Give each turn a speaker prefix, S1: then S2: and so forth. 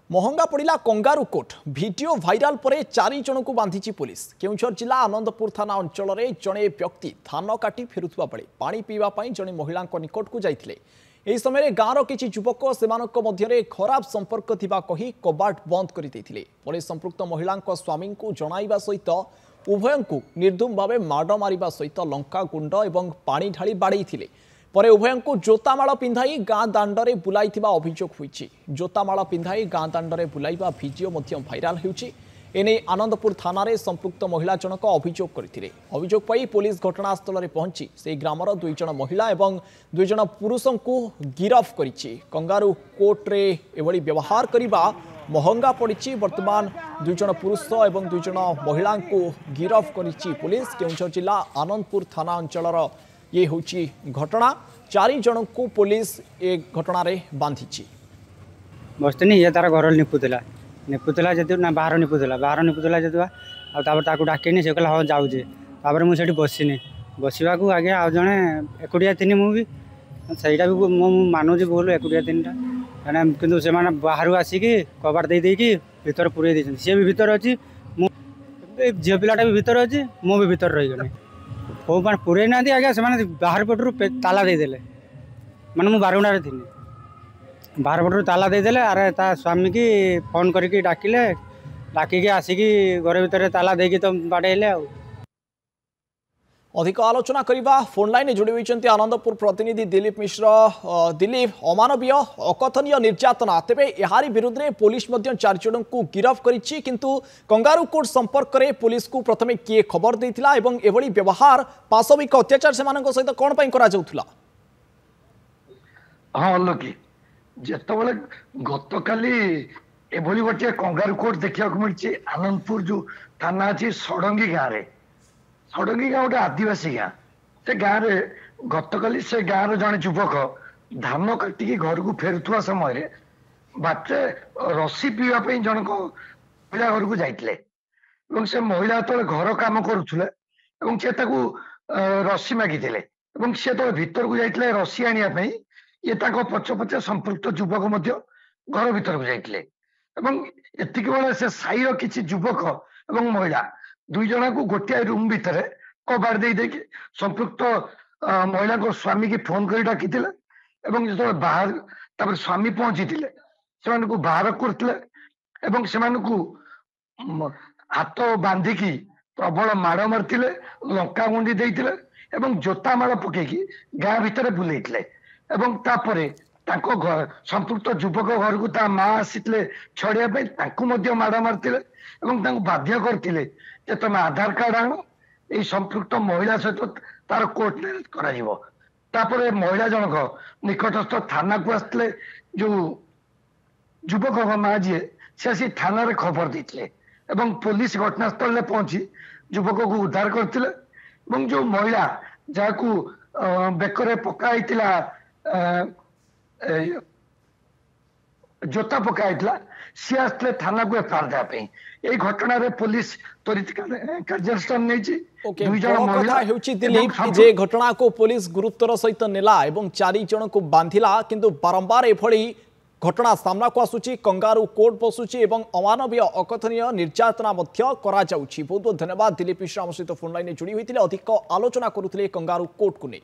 S1: महंगा पड़ा kangaroo coat video viral पर 4 जन को बांधी पुलिस। केउझर जिला आनंदपुर थाना अंचल में जड़े व्यक्ति धान काटी फेरुवा बेले पानी पीवाई जड़े महिला निकट को जाते यह समय गाँवर किसी युवक से खराब संपर्क थिबा कही कबाट बंद करते पुलिस संपृक्त महिला स्वामी को जणाइबा सहित उभय को निर्धूम भाव माड़ मारिबा सहित लंका गुंड और पानी ढाली बाड़े पर उभय को जोतामाड़ पिंधाई गाँ दांडे बुलाई अभियोग होती। जोतामाड़ पिंधाई गाँ दांडे बुलाइबा भिडियो भाइराल होती। एने आनंदपुर थाना संपृक्त महिला जनक अभियोग करथिले। अभियोग पाई पुलिस घटनास्थल में पहुंची से ग्रामर 2 जन महिला और 2 जन पुरुषों को गिरफ्त करिछि। कंगारू कोर्टे एभली व्यवहार करने महंगा पड़ी। वर्तमान 2 जन पुरुष और 2 जन महिला को गिरफ्त करिछि पुलिस। केउझर जिला आनंदपुर थाना अंचल ये होची घटना। 4 जन को पुलिस एक घटना रे बांधी
S2: बसनी ये तार घर निपुला जी ना बाहर निपुला जी आको डाकिनी से कहला हाँ जाऊे मुझे बसनी बसवा को आगे आ जड़े एकुटिया थी मुझे सहीटा भी मानुची भूल एकुटिया 3टा कि से बाहर आसिकी कबाट देकी भीतर पूरे सी भी भीतर अच्छी झील पिलाटा भी भीतर अच्छी मु भी भीतर रहीगली हो मैं पूरे ना आज्ञा से बाहर पटू ताला देदेले माने मु बारगुंडा थी बाहर पटू ताला देदेले अरे ता स्वामी की फोन करके डाकिले डाकिकी आसिकी घर भीतर ताला देकी तो बाड़ेले आ
S1: अधिक आलोचना करवा फोन लाइन जोड़ी होती आनंदपुर प्रतिनिधि दिलीप मिश्र। दिलीप, अमानवीय अकथनीय निर्यातना तेबे यारी विरुद्ध में पुलिस 4 जन को गिरफ्त करिछि किंतु कंगारू कोर्ट संपर्क में पुलिस को प्रथमे किए खबर देथिला एवं एभली व्यवहार पाशविक अत्याचार सेमानक सहित कोन पई करा जाउथुला?
S3: हाँ लोकी जेतबेले गतकाली एभली गोटे कंगारू कोर्ट देखा मिली आनंदपुर जो थाना अच्छी सड़ंगी गाँव में सड़ंगी गाँव गोटे आदिवासी गाँ से गाँव में गतकाली से गाँव जड़े युवक धान काटिकी घर को फेरुवा समय बाटे रसी पीवाई जनक महिला घर को जाते से महिला जो घर कम करुले सी रसी मागिले सी तो भीतर को जाते रसी आने ये पछ पछे संपृक्त युवक घर भीतर को जाते एतिक बेले से साईर किसी युवक और महिला 2 जन को गोटे रूम भितर कबाड़ दे संपृक्त महिला को स्वामी की फोन कर डाकी जो बाहर तापर स्वामी पहुंची से बाहर करते से हाथ बांधिकी प्रबल माड़ मारते लंका गुंडी देते जोता माड़ पकईकी गाँ भीतर बुलेइले तापरे संपृक्त युवक घर को ता माँ आसीते छड़िया माड़ मारते बाध्य करते तुम आधार कार्ड आण ये संपृक्त महिला सहित तार कोर्ट मैरेज कर महिला जनक निकटस्थ थाना को आसते जो युवक माँ जी से आसी थाना खबर देते पुलिस घटनास्थल में पहुंची युवक को उद्धार करते जो महिला जहाँ बेकर पकाई जोता पकाई सी आसते थाना को एफआईआर देवाई यही घटना रे पुलिस त्वरित कार्यानुष्ठान
S1: नहीं घटना को पुलिस गुरुत्वर सहित नेला एवं 4 जन को बांधिला किंतु बारंबार एभली घटना सामना को आसुची कंगारू कोर्ट बसुची एवं अमानवीय अकथनीय निर्यातना करा जाउची। बहुत बहुत धन्यवाद दिलीप मिश्र आम सहित फोन लाइन जोड़ी होते अधिक आलोचना करुले कंगारू कोर्ट को नहीं।